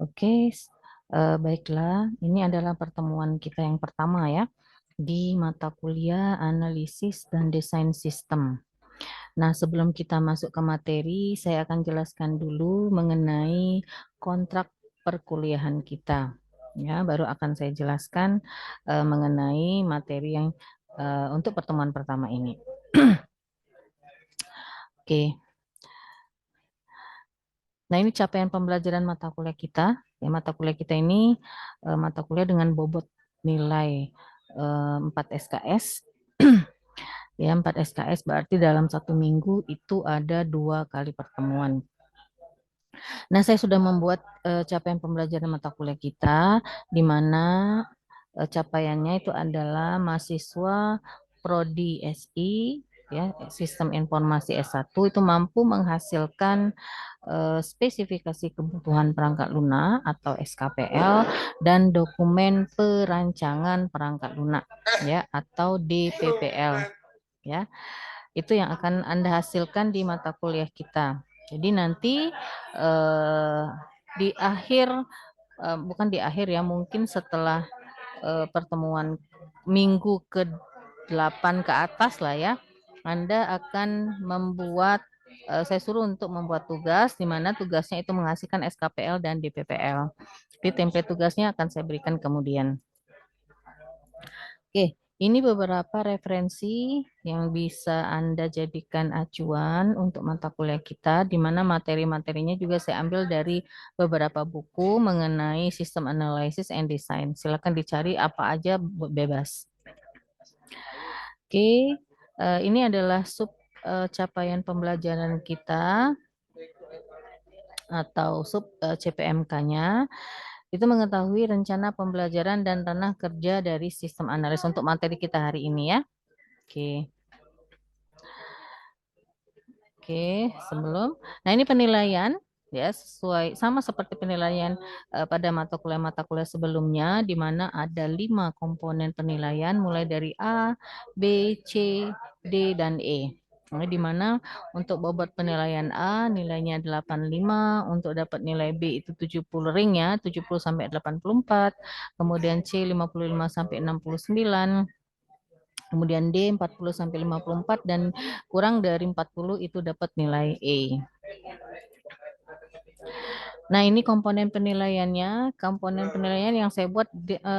Oke, baiklah. Ini adalah pertemuan kita yang pertama ya di mata kuliah analisis dan desain sistem. Nah, sebelum kita masuk ke materi, saya akan jelaskan dulu mengenai kontrak perkuliahan kita. Ya, baru akan saya jelaskan mengenai materi yang untuk pertemuan pertama ini. Oke. Nah, ini capaian pembelajaran mata kuliah kita. Ya, mata kuliah kita ini mata kuliah dengan bobot nilai 4 SKS. Ya, 4 SKS berarti dalam satu minggu itu ada 2 kali pertemuan. Nah, saya sudah membuat capaian pembelajaran mata kuliah kita, di mana capaiannya itu adalah mahasiswa Prodi SI, ya, Sistem Informasi S1 itu mampu menghasilkan spesifikasi kebutuhan perangkat lunak atau SKPL dan dokumen perancangan perangkat lunak, ya, atau DPPL, ya. Itu yang akan Anda hasilkan di mata kuliah kita. Jadi nanti eh, di akhir, bukan di akhir ya, mungkin setelah pertemuan minggu ke-8 ke atas lah ya, Anda akan membuat, saya suruh untuk membuat tugas, di mana tugasnya itu menghasilkan SKPL dan DPPL. Di template tugasnya akan saya berikan kemudian. Oke, ini beberapa referensi yang bisa Anda jadikan acuan untuk mata kuliah kita, di mana materi-materinya juga saya ambil dari beberapa buku mengenai sistem analysis and design. Silakan dicari apa aja, bebas. Oke, ini adalah capaian pembelajaran kita atau CPMK-nya. Itu mengetahui rencana pembelajaran dan ranah kerja dari sistem analis untuk materi kita hari ini ya. Oke. Oke, sebelum. Nah, ini penilaian ya, sesuai sama seperti penilaian pada mata kuliah sebelumnya, di mana ada 5 komponen penilaian mulai dari A, B, C, D, dan E. Nah, di mana untuk bobot penilaian A nilainya 85, untuk dapat nilai B itu 70 ring ya, 70 sampai 84, kemudian C 55 sampai 69, kemudian D 40 sampai 54, dan kurang dari 40 itu dapat nilai E. Nah, ini komponen penilaiannya, komponen penilaian yang saya buat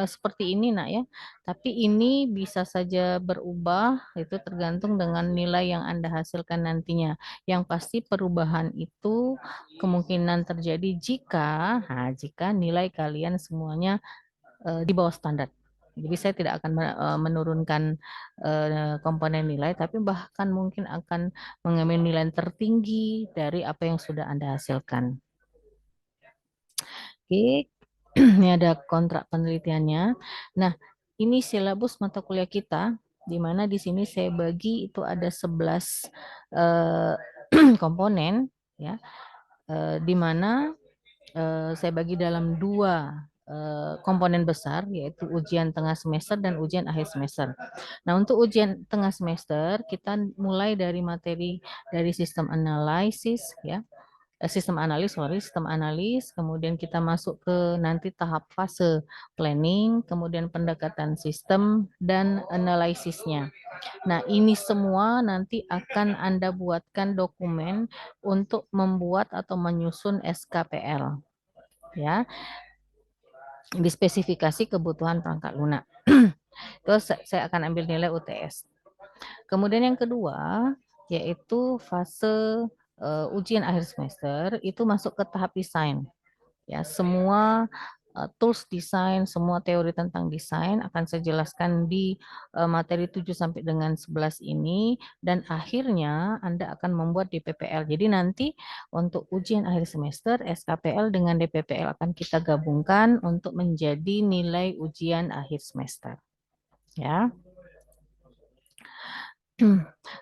seperti ini nak ya. Tapi ini bisa saja berubah, itu tergantung dengan nilai yang Anda hasilkan nantinya. Yang pasti perubahan itu kemungkinan terjadi jika nilai kalian semuanya di bawah standar. Jadi saya tidak akan menurunkan komponen nilai, tapi bahkan mungkin akan mengambil nilai tertinggi dari apa yang sudah Anda hasilkan. Oke, ini ada kontrak penelitiannya. Nah, ini silabus mata kuliah kita, di mana di sini saya bagi itu ada 11 komponen, ya, di mana saya bagi dalam 2 komponen besar, yaitu ujian tengah semester dan ujian akhir semester. Nah, untuk ujian tengah semester, kita mulai dari materi dari sistem analisis, ya, sistem analis, kemudian kita masuk ke nanti tahap fase planning, kemudian pendekatan sistem dan analisisnya. Nah, ini semua nanti akan Anda buatkan dokumen untuk membuat atau menyusun SKPL, ya, di spesifikasi kebutuhan perangkat lunak. Terus saya akan ambil nilai UTS. Kemudian yang kedua, yaitu fase ujian akhir semester, itu masuk ke tahap desain. Ya, semua tools desain, semua teori tentang desain akan saya jelaskan di materi 7 sampai dengan 11 ini, dan akhirnya Anda akan membuat DPPL. Jadi nanti untuk ujian akhir semester, SKPL dengan DPPL akan kita gabungkan untuk menjadi nilai ujian akhir semester. Ya.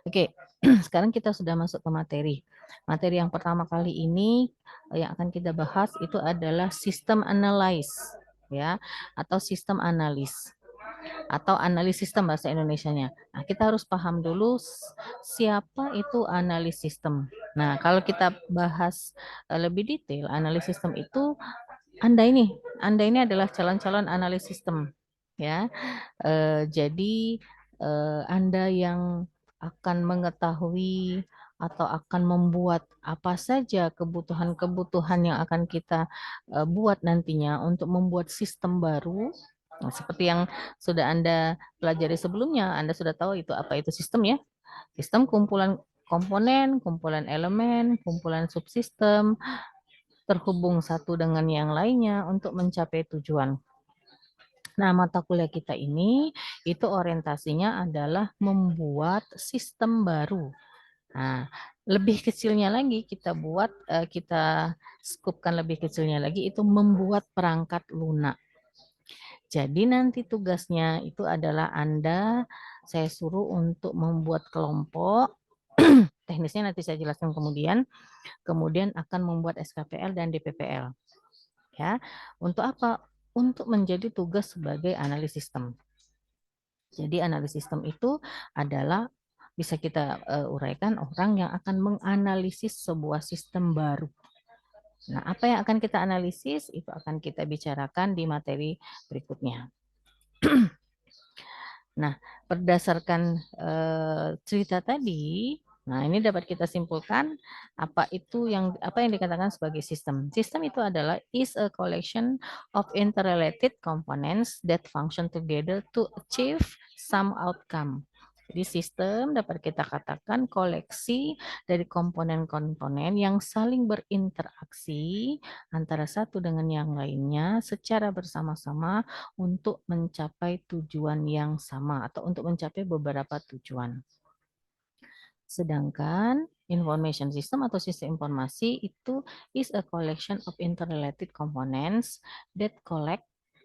Oke, sekarang kita sudah masuk ke materi. Materi yang pertama kali ini yang akan kita bahas itu adalah sistem analysis, ya, atau sistem analis, atau analis sistem bahasa Indonesianya. Nah, kita harus paham dulu siapa itu analis sistem. Nah, kalau kita bahas lebih detail, analis sistem itu Anda ini adalah calon-calon analis sistem, ya. Jadi Anda yang akan mengetahui atau akan membuat apa saja kebutuhan-kebutuhan yang akan kita buat nantinya untuk membuat sistem baru. Nah, seperti yang sudah Anda pelajari sebelumnya, Anda sudah tahu itu apa itu sistem ya. Sistem kumpulan komponen, kumpulan elemen, kumpulan subsistem, terhubung satu dengan yang lainnya untuk mencapai tujuan. Nah, mata kuliah kita ini itu orientasinya adalah membuat sistem baru. Nah, lebih kecilnya lagi kita skupkan lebih kecilnya lagi itu membuat perangkat lunak. Jadi nanti tugasnya itu adalah saya suruh untuk membuat kelompok, teknisnya nanti saya jelaskan kemudian akan membuat SKPL dan DPPL. Ya, untuk apa? Untuk menjadi tugas sebagai analis sistem. Jadi analis sistem itu adalah bisa kita uraikan orang yang akan menganalisis sebuah sistem baru. Nah, apa yang akan kita analisis itu akan kita bicarakan di materi berikutnya. Nah, berdasarkan cerita tadi, nah ini dapat kita simpulkan apa yang dikatakan sebagai sistem. Sistem itu adalah is a collection of interrelated components that function together to achieve some outcome. Jadi sistem dapat kita katakan koleksi dari komponen-komponen yang saling berinteraksi antara satu dengan yang lainnya secara bersama-sama untuk mencapai tujuan yang sama atau untuk mencapai beberapa tujuan. Sedangkan information system atau sistem informasi itu is a collection of interrelated components that collect.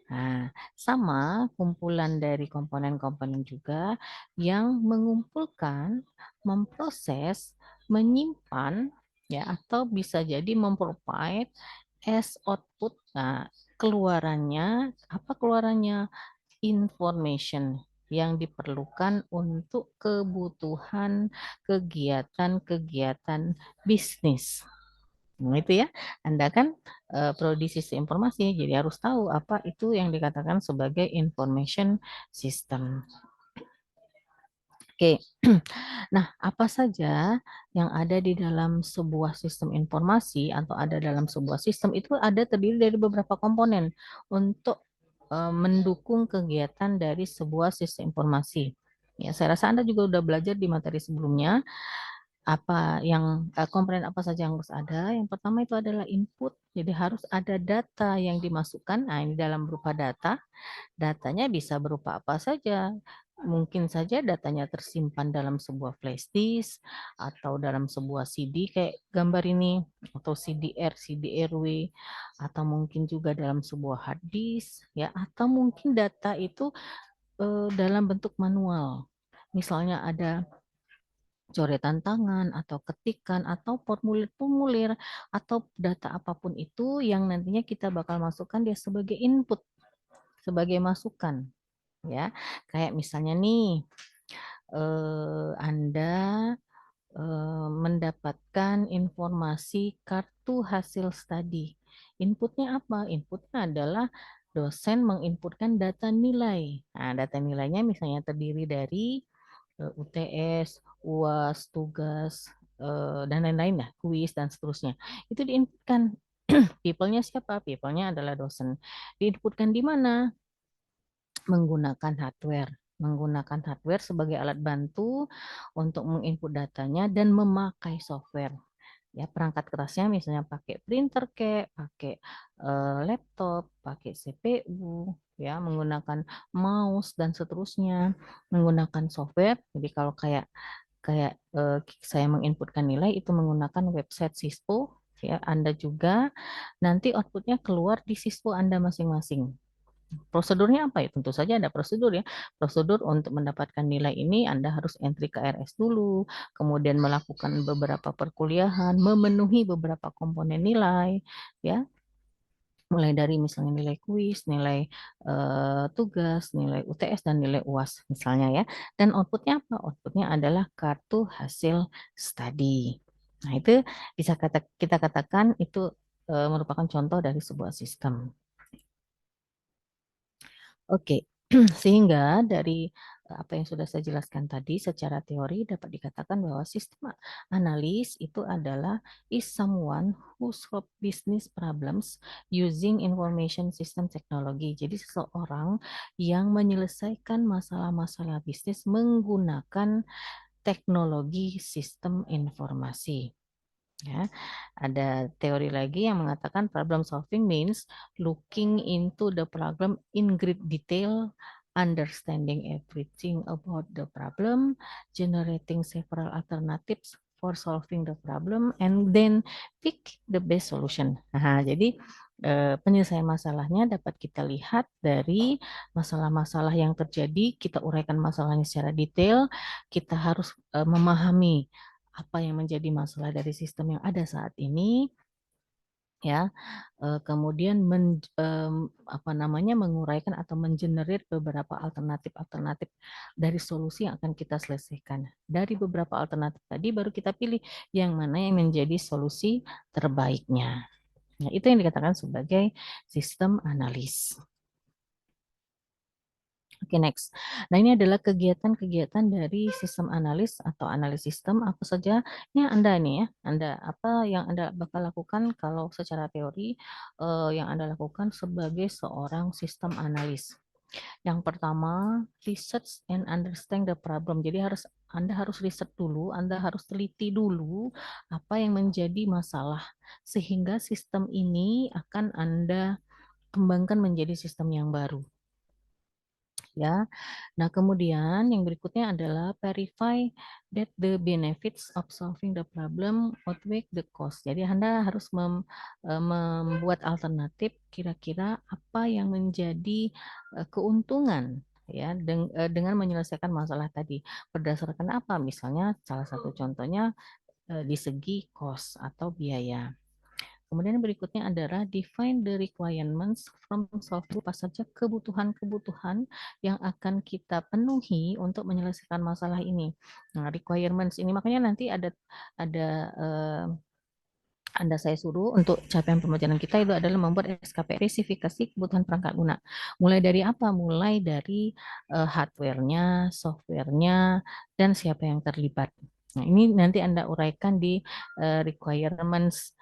Nah, sama kumpulan dari komponen-komponen juga yang mengumpulkan, memproses, menyimpan ya atau bisa jadi memprovide as output. Nah, keluarannya information yang diperlukan untuk kebutuhan kegiatan-kegiatan bisnis. Nah, itu ya, Anda kan prodi sistem informasi, jadi harus tahu apa itu yang dikatakan sebagai information system. Oke, nah apa saja yang ada di dalam sebuah sistem informasi atau ada dalam sebuah sistem itu ada terdiri dari beberapa komponen untuk mendukung kegiatan dari sebuah sistem informasi. Ya, saya rasa Anda juga sudah belajar di materi sebelumnya komponen apa saja yang harus ada. Yang pertama itu adalah input, jadi harus ada data yang dimasukkan. Nah, ini dalam berupa data. Datanya bisa berupa apa saja. Mungkin saja datanya tersimpan dalam sebuah flash disk atau dalam sebuah CD kayak gambar ini atau CDR, CDRW atau mungkin juga dalam sebuah hard disk ya atau mungkin data itu dalam bentuk manual. Misalnya ada coretan tangan atau ketikan atau formulir-formulir atau data apapun itu yang nantinya kita bakal masukkan dia sebagai input, sebagai masukan ya. Kayak misalnya nih Anda mendapatkan informasi kartu hasil studi. Inputnya apa? Inputnya adalah dosen menginputkan data nilai. Nah, data nilainya misalnya terdiri dari UTS, UAS, tugas, dan lain-lain lah, kuis dan seterusnya. Itu diinputkan. People-nya siapa? People-nya adalah dosen. Diinputkan di mana? Menggunakan hardware sebagai alat bantu untuk menginput datanya dan memakai software. Ya, perangkat kerasnya misalnya pakai printer pakai laptop, pakai CPU, ya, menggunakan mouse dan seterusnya, menggunakan software. Jadi kalau kayak kayak saya menginputkan nilai itu menggunakan website Sispo, ya, Anda juga nanti outputnya keluar di Sispo Anda masing-masing. Prosedurnya apa ya? Tentu saja ada prosedur ya. Prosedur untuk mendapatkan nilai ini Anda harus entry ke RS dulu, kemudian melakukan beberapa perkuliahan, memenuhi beberapa komponen nilai, ya. Mulai dari misalnya nilai kuis, nilai tugas, nilai UTS, dan nilai UAS misalnya ya. Dan outputnya apa? Outputnya adalah kartu hasil studi. Nah, itu bisa kita katakan itu merupakan contoh dari sebuah sistem. Oke, sehingga dari apa yang sudah saya jelaskan tadi secara teori dapat dikatakan bahwa sistem analis itu adalah is someone who solve business problems using information system technology. Jadi seseorang yang menyelesaikan masalah-masalah bisnis menggunakan teknologi sistem informasi. Ya, ada teori lagi yang mengatakan problem solving means looking into the problem in great detail, understanding everything about the problem, generating several alternatives for solving the problem, and then pick the best solution. Nah, jadi penyelesaian masalahnya dapat kita lihat dari masalah-masalah yang terjadi, kita uraikan masalahnya secara detail, kita harus memahami apa yang menjadi masalah dari sistem yang ada saat ini, ya. Kemudian apa namanya menguraikan atau mengenerate beberapa alternatif-alternatif dari solusi yang akan kita selesaikan. Dari beberapa alternatif tadi baru kita pilih yang mana yang menjadi solusi terbaiknya. Nah, itu yang dikatakan sebagai sistem analis. Oke, next. Nah, ini adalah kegiatan-kegiatan dari sistem analis atau analis sistem. Apa saja yang Anda ini ya? Anda apa yang Anda bakal lakukan kalau secara teori yang Anda lakukan sebagai seorang sistem analis? Yang pertama, research and understand the problem. Jadi Anda harus riset dulu, Anda harus teliti dulu apa yang menjadi masalah sehingga sistem ini akan Anda kembangkan menjadi sistem yang baru. Ya. Nah, kemudian yang berikutnya adalah verify that the benefits of solving the problem outweigh the cost. Jadi Anda harus membuat alternatif kira-kira apa yang menjadi keuntungan ya dengan menyelesaikan masalah tadi. Berdasarkan apa? Misalnya salah satu contohnya di segi cost atau biaya. Kemudian berikutnya adalah define the requirements from software, apa saja kebutuhan-kebutuhan yang akan kita penuhi untuk menyelesaikan masalah ini. Nah, requirements ini makanya nanti ada Anda saya suruh untuk capaian pembelajaran kita itu adalah membuat SKP spesifikasi kebutuhan perangkat lunak. Mulai dari apa? Mulai dari hardware-nya, software-nya, dan siapa yang terlibat. Nah, ini nanti Anda uraikan di requirements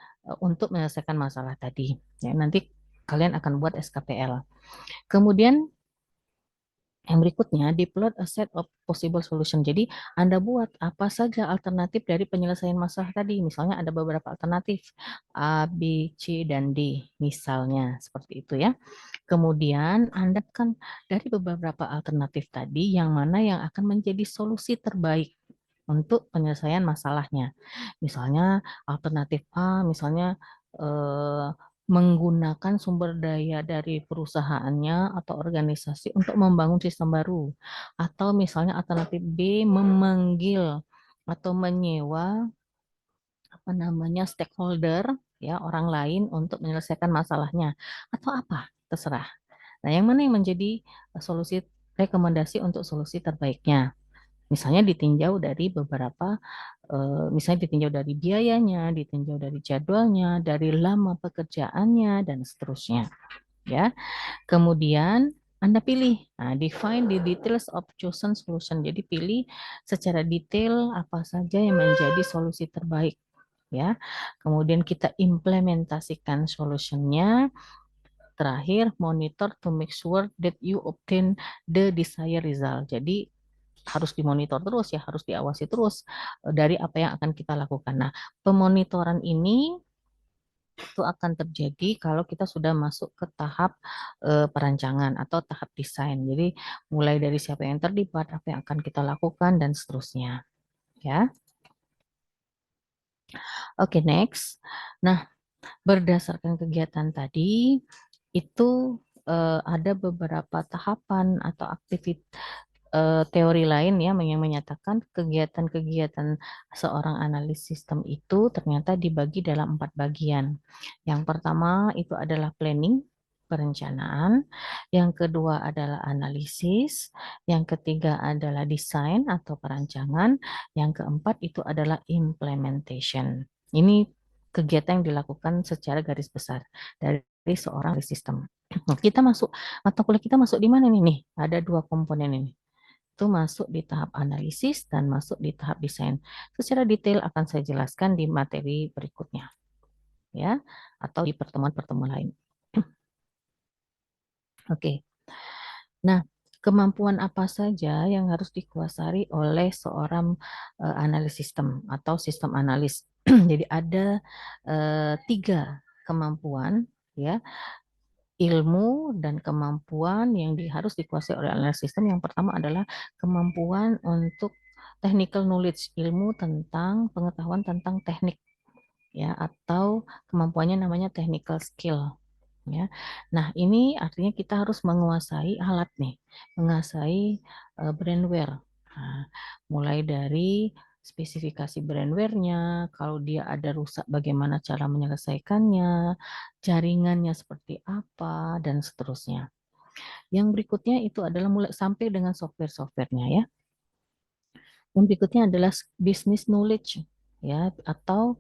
untuk menyelesaikan masalah tadi. Ya, nanti kalian akan buat SKPL. Kemudian yang berikutnya, deploy a set of possible solution. Jadi, Anda buat apa saja alternatif dari penyelesaian masalah tadi. Misalnya ada beberapa alternatif, A, B, C, dan D. Misalnya, seperti itu ya. Kemudian, Anda kan dari beberapa alternatif tadi, yang mana yang akan menjadi solusi terbaik untuk penyelesaian masalahnya. Misalnya, alternatif A, misalnya eh, menggunakan sumber daya dari perusahaannya atau organisasi untuk membangun sistem baru. Atau misalnya alternatif B memanggil atau menyewa apa namanya stakeholder ya orang lain untuk menyelesaikan masalahnya atau apa terserah. Nah, yang mana yang menjadi solusi rekomendasi untuk solusi terbaiknya? Misalnya ditinjau dari beberapa misalnya ditinjau dari biayanya, ditinjau dari jadwalnya, dari lama pekerjaannya, dan seterusnya. Ya, kemudian Anda pilih, nah, define the details of chosen solution. Jadi pilih secara detail apa saja yang menjadi solusi terbaik. Ya, kemudian kita implementasikan solutionnya. Terakhir, monitor to make sure that you obtain the desired result. Jadi harus dimonitor terus ya, harus diawasi terus dari apa yang akan kita lakukan. Nah, pemonitoran ini itu akan terjadi kalau kita sudah masuk ke tahap perancangan atau tahap desain. Jadi mulai dari siapa yang terlibat, apa yang akan kita lakukan dan seterusnya. Ya, oke, next. Nah, berdasarkan kegiatan tadi itu ada beberapa tahapan atau aktivitas teori lain ya yang menyatakan kegiatan-kegiatan seorang analis sistem itu ternyata dibagi dalam 4 bagian. Yang pertama itu adalah planning, perencanaan, yang kedua adalah analisis, yang ketiga adalah desain atau perancangan, yang keempat itu adalah implementation. Ini kegiatan yang dilakukan secara garis besar dari seorang sistem. Kita masuk, mata kuliah kita masuk di mana nih? Nih, ada dua komponen ini. Itu masuk di tahap analisis dan masuk di tahap desain. Secara detail akan saya jelaskan di materi berikutnya, ya, atau di pertemuan-pertemuan lain. Oke. Nah, kemampuan apa saja yang harus dikuasai oleh seorang analis sistem atau sistem analis? Jadi ada tiga kemampuan, ya, ilmu dan kemampuan yang harus dikuasai oleh analis sistem. Yang pertama adalah kemampuan untuk technical knowledge, ilmu tentang pengetahuan tentang teknik, ya, atau kemampuannya namanya technical skill. Ya. Nah, ini artinya kita harus menguasai alat nih, menguasai brandware. Nah, mulai dari spesifikasi brandware-nya, kalau dia ada rusak bagaimana cara menyelesaikannya, jaringannya seperti apa, dan seterusnya. Yang berikutnya itu adalah mulai sampai dengan software-softwarenya, ya. Yang berikutnya adalah business knowledge, ya, atau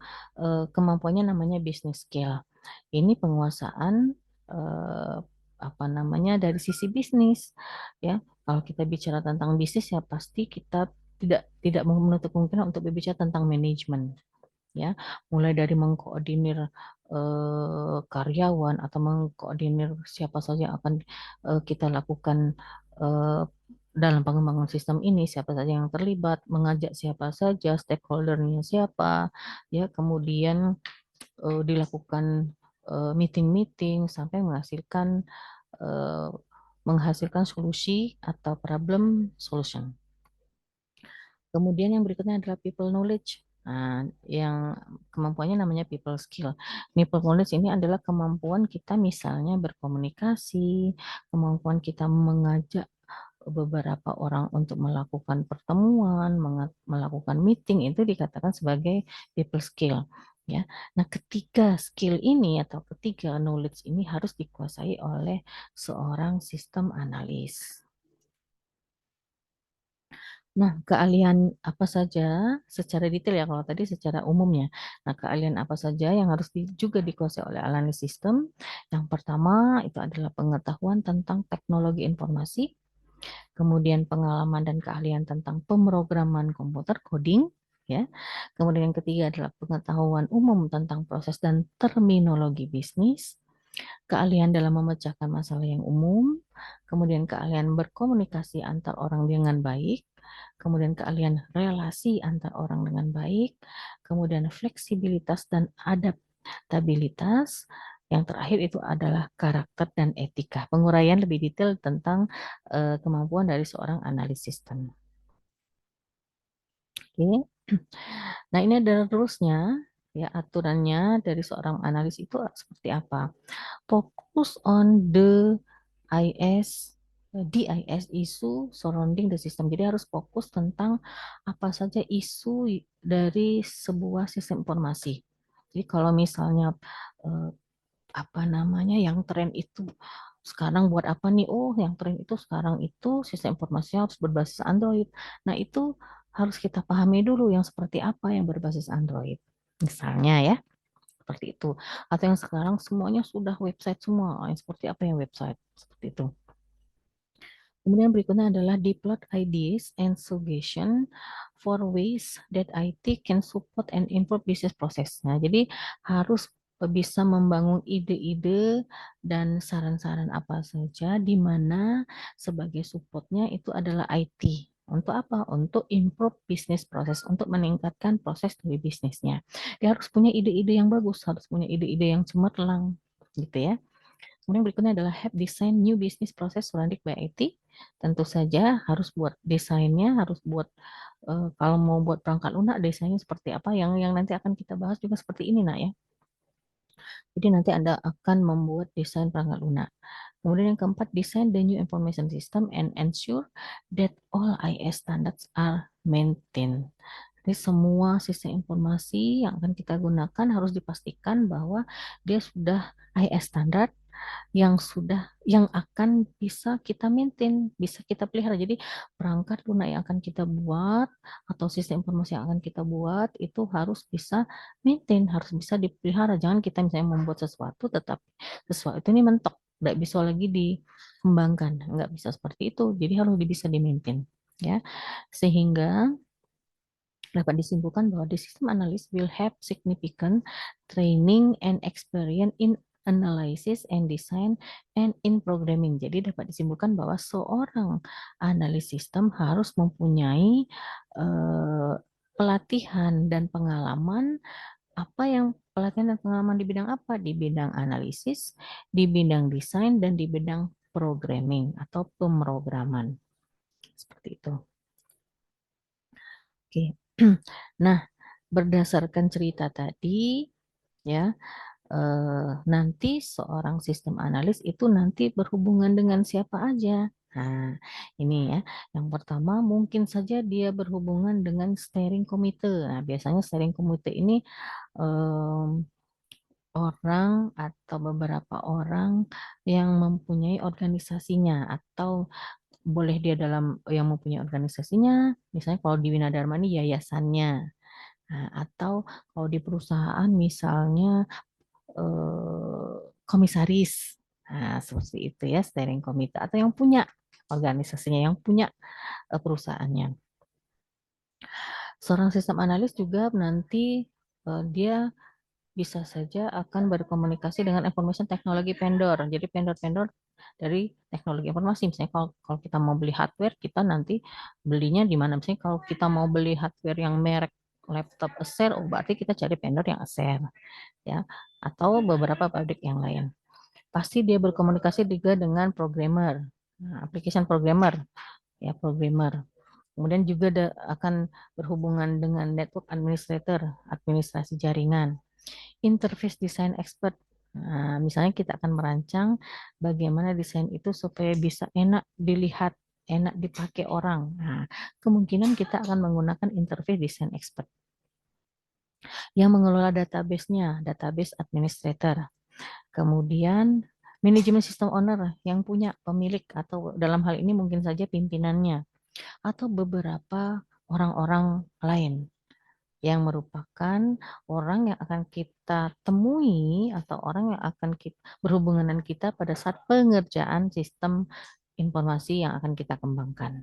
kemampuannya namanya business skill. Ini penguasaan eh, apa namanya dari sisi bisnis, ya. Kalau kita bicara tentang bisnis ya pasti kita tidak menutup kemungkinan untuk berbicara tentang manajemen, ya. Mulai dari mengkoordinir karyawan atau mengkoordinir siapa saja yang akan kita lakukan eh, dalam pengembangan sistem ini, siapa saja yang terlibat, mengajak siapa saja, stakeholdernya siapa, ya, kemudian dilakukan meeting-meeting sampai eh, menghasilkan solusi atau problem solution. Kemudian yang berikutnya adalah people knowledge. Nah, yang kemampuannya namanya people skill. People knowledge ini adalah kemampuan kita misalnya berkomunikasi, kemampuan kita mengajak beberapa orang untuk melakukan pertemuan, melakukan meeting itu dikatakan sebagai people skill. Ya, nah ketiga skill ini atau ketiga knowledge ini harus dikuasai oleh seorang sistem analis. Nah, keahlian apa saja secara detail ya kalau tadi secara umumnya. Nah, keahlian apa saja yang harus juga dikuasai oleh analis sistem? Yang pertama itu adalah pengetahuan tentang teknologi informasi, kemudian pengalaman dan keahlian tentang pemrograman komputer coding, ya. Kemudian yang ketiga adalah pengetahuan umum tentang proses dan terminologi bisnis, keahlian dalam memecahkan masalah yang umum, kemudian keahlian berkomunikasi antar orang dengan baik, kemudian keahlian relasi antar orang dengan baik, kemudian fleksibilitas dan adaptabilitas, yang terakhir itu adalah karakter dan etika. Penguraian lebih detail tentang kemampuan dari seorang analis sistem. Oke. Nah, ini ada rusnya, ya, aturannya dari seorang analis itu seperti apa? Focus on the IS, DIS isu surrounding the system. Jadi harus fokus tentang apa saja isu dari sebuah sistem informasi. Jadi kalau misalnya eh, apa namanya yang tren itu sekarang buat apa nih? Oh, yang tren itu sekarang itu sistem informasinya harus berbasis Android. Nah, itu harus kita pahami dulu yang seperti apa yang berbasis Android. Misalnya ya, seperti itu. Atau yang sekarang semuanya sudah website semua. Yang seperti apa yang website? Seperti itu. Kemudian berikutnya adalah develop ideas and suggestion for ways that IT can support and improve business process. Nah, jadi harus bisa membangun ide-ide dan saran-saran apa saja di mana sebagai supportnya itu adalah IT. Untuk apa? Untuk improve business process, untuk meningkatkan proses dari bisnisnya. Dia harus punya ide-ide yang bagus, harus punya ide-ide yang cemerlang, gitu ya. Kemudian berikutnya adalah have design new business process surrounding by IT. Tentu saja harus buat desainnya, harus buat kalau mau buat perangkat lunak desainnya seperti apa yang nanti akan kita bahas juga seperti ini nak ya. Jadi nanti Anda akan membuat desain perangkat lunak. Kemudian yang keempat, design the new information system and ensure that all IS standards are maintained. Jadi semua sistem informasi yang akan kita gunakan harus dipastikan bahwa dia sudah IS standar yang akan bisa kita maintain, bisa kita pelihara. Jadi perangkat lunak yang akan kita buat atau sistem informasi yang akan kita buat itu harus bisa maintain, harus bisa dipelihara. Jangan kita misalnya membuat sesuatu tetapi sesuatu ini mentok, nggak bisa lagi dikembangkan, nggak bisa seperti itu. Jadi harus bisa di maintain, ya. Sehingga dapat disimpulkan bahwa the system analyst will have significant training and experience in analysis and design and in programming. Jadi dapat disimpulkan bahwa seorang analis sistem harus mempunyai eh, pelatihan dan pengalaman pelatihan dan pengalaman di bidang apa? Di bidang analisis, di bidang desain, dan di bidang programming atau pemrograman. Seperti itu. Oke. Nah, berdasarkan cerita tadi, ya, nanti seorang sistem analis itu nanti berhubungan dengan siapa aja. Nah, ini ya. Yang pertama mungkin saja dia berhubungan dengan steering committee. Nah, biasanya steering committee ini em, orang atau beberapa orang yang mempunyai organisasinya atau boleh dia dalam yang mempunyai organisasinya, misalnya kalau di Winadharma ini yayasannya. Nah, atau kalau di perusahaan misalnya komisaris. Nah, seperti itu ya, steering committee atau yang punya organisasinya, yang punya perusahaannya. Seorang sistem analis juga nanti dia bisa saja akan berkomunikasi dengan information teknologi vendor. Jadi vendor-vendor dari teknologi informasi. Misalnya kalau kita mau beli hardware, kita nanti belinya di mana? Misalnya kalau kita mau beli hardware yang merek laptop Acer, oh berarti kita cari vendor yang Acer, ya, atau beberapa pabrik yang lain. Pasti dia berkomunikasi juga dengan programmer, application programmer, ya programmer. Kemudian juga akan berhubungan dengan network administrator, administrasi jaringan, interface design expert. Nah, misalnya kita akan merancang bagaimana desain itu supaya bisa enak dilihat, enak dipakai orang. Nah, kemungkinan kita akan menggunakan interface design expert yang mengelola database-nya, database administrator. Kemudian manajemen sistem owner yang punya pemilik atau dalam hal ini mungkin saja pimpinannya atau beberapa orang-orang lain yang merupakan orang yang akan kita temui atau orang yang akan kita berhubungan dengan kita pada saat pengerjaan sistem informasi yang akan kita kembangkan.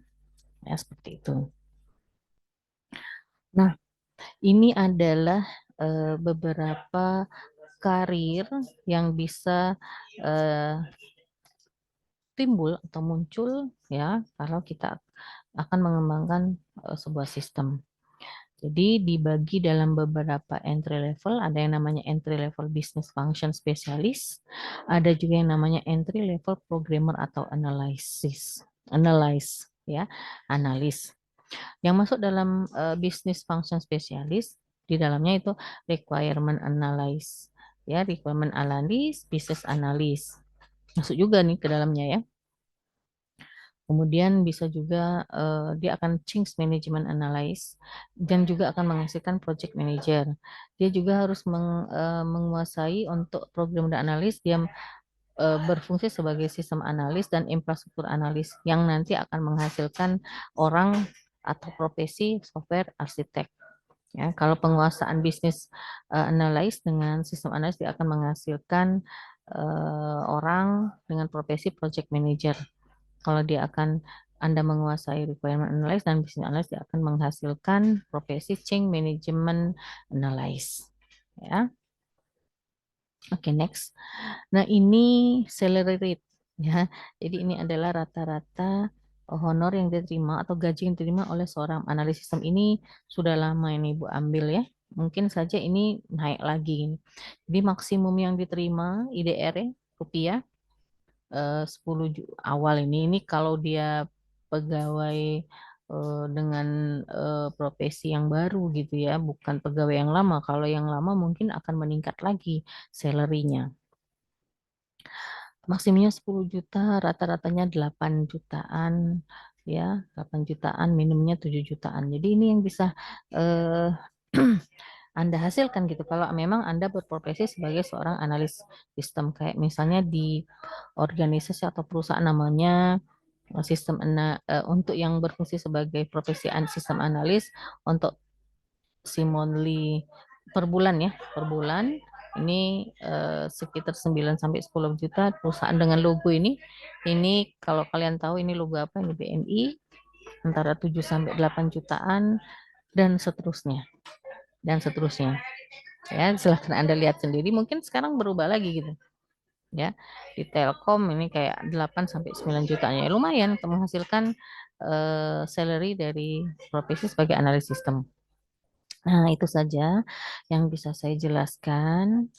Ya, seperti itu. Nah, ini adalah beberapa karir yang bisa eh, timbul atau muncul ya kalau kita akan mengembangkan sebuah sistem. Jadi dibagi dalam beberapa entry level, ada yang namanya entry level business function specialist, ada juga yang namanya entry level programmer atau analyze ya, analis. Yang masuk dalam business function specialist di dalamnya itu requirement analysis, ya, requirement analysis, business analyst. Masuk juga nih ke dalamnya ya. Kemudian bisa juga dia akan change management analysis dan juga akan menghasilkan project manager. Dia juga harus menguasai untuk program dan analis, dia berfungsi sebagai sistem analis dan infrastruktur analis yang nanti akan menghasilkan orang atau profesi software arsitek. Ya, kalau penguasaan bisnis analis dengan sistem analis dia akan menghasilkan orang dengan profesi project manager. Kalau dia akan Anda menguasai requirement analysis dan business analysis, dia akan menghasilkan profesi change management analysis. Ya, oke, next. Nah, ini salary rate ya. Jadi ini adalah rata-rata honor yang diterima atau gaji yang diterima oleh seorang analis sistem. Ini sudah lama ini Bu ambil ya. Mungkin saja ini naik lagi. Jadi maksimum yang diterima IDR ya, rupiah 10 awal ini kalau dia pegawai dengan profesi yang baru gitu ya, bukan pegawai yang lama. Kalau yang lama mungkin akan meningkat lagi salary-nya. Maksimumnya 10 juta, rata-ratanya 8 jutaan ya, 8 jutaan, minimumnya 7 jutaan. Jadi ini yang bisa eh, Anda hasilkan gitu. Kalau memang Anda berprofesi sebagai seorang analis sistem, kayak misalnya di organisasi atau perusahaan namanya untuk yang berfungsi sebagai profesi sistem analis untuk si monthly per bulan ya, per bulan ini sekitar 9 sampai 10 juta perusahaan dengan logo ini. Ini kalau kalian tahu ini logo apa, ini BNI antara 7 sampai 8 jutaan dan seterusnya. Dan seterusnya. Ya, silahkan Anda lihat sendiri. Mungkin sekarang berubah lagi gitu. Ya, di Telkom ini kayak 8 sampai 9 jutanya. Ya, lumayan untuk menghasilkan salary dari profesi sebagai analis sistem. Nah, itu saja yang bisa saya jelaskan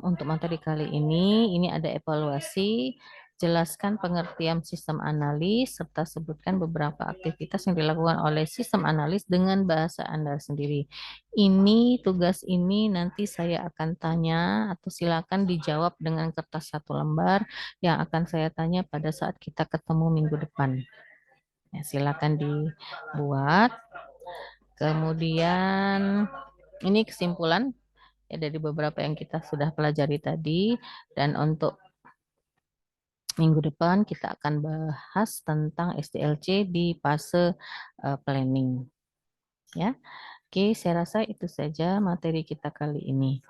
untuk materi kali ini. Ini ada evaluasi, jelaskan pengertian sistem analis, serta sebutkan beberapa aktivitas yang dilakukan oleh sistem analis dengan bahasa Anda sendiri. Ini tugas ini nanti saya akan tanya atau silakan dijawab dengan kertas 1 lembar yang akan saya tanya pada saat kita ketemu minggu depan. Ya, silakan dibuat. Kemudian ini kesimpulan ya dari beberapa yang kita sudah pelajari tadi, dan untuk minggu depan kita akan bahas tentang SDLC di fase planning ya. Oke, saya rasa itu saja materi kita kali ini.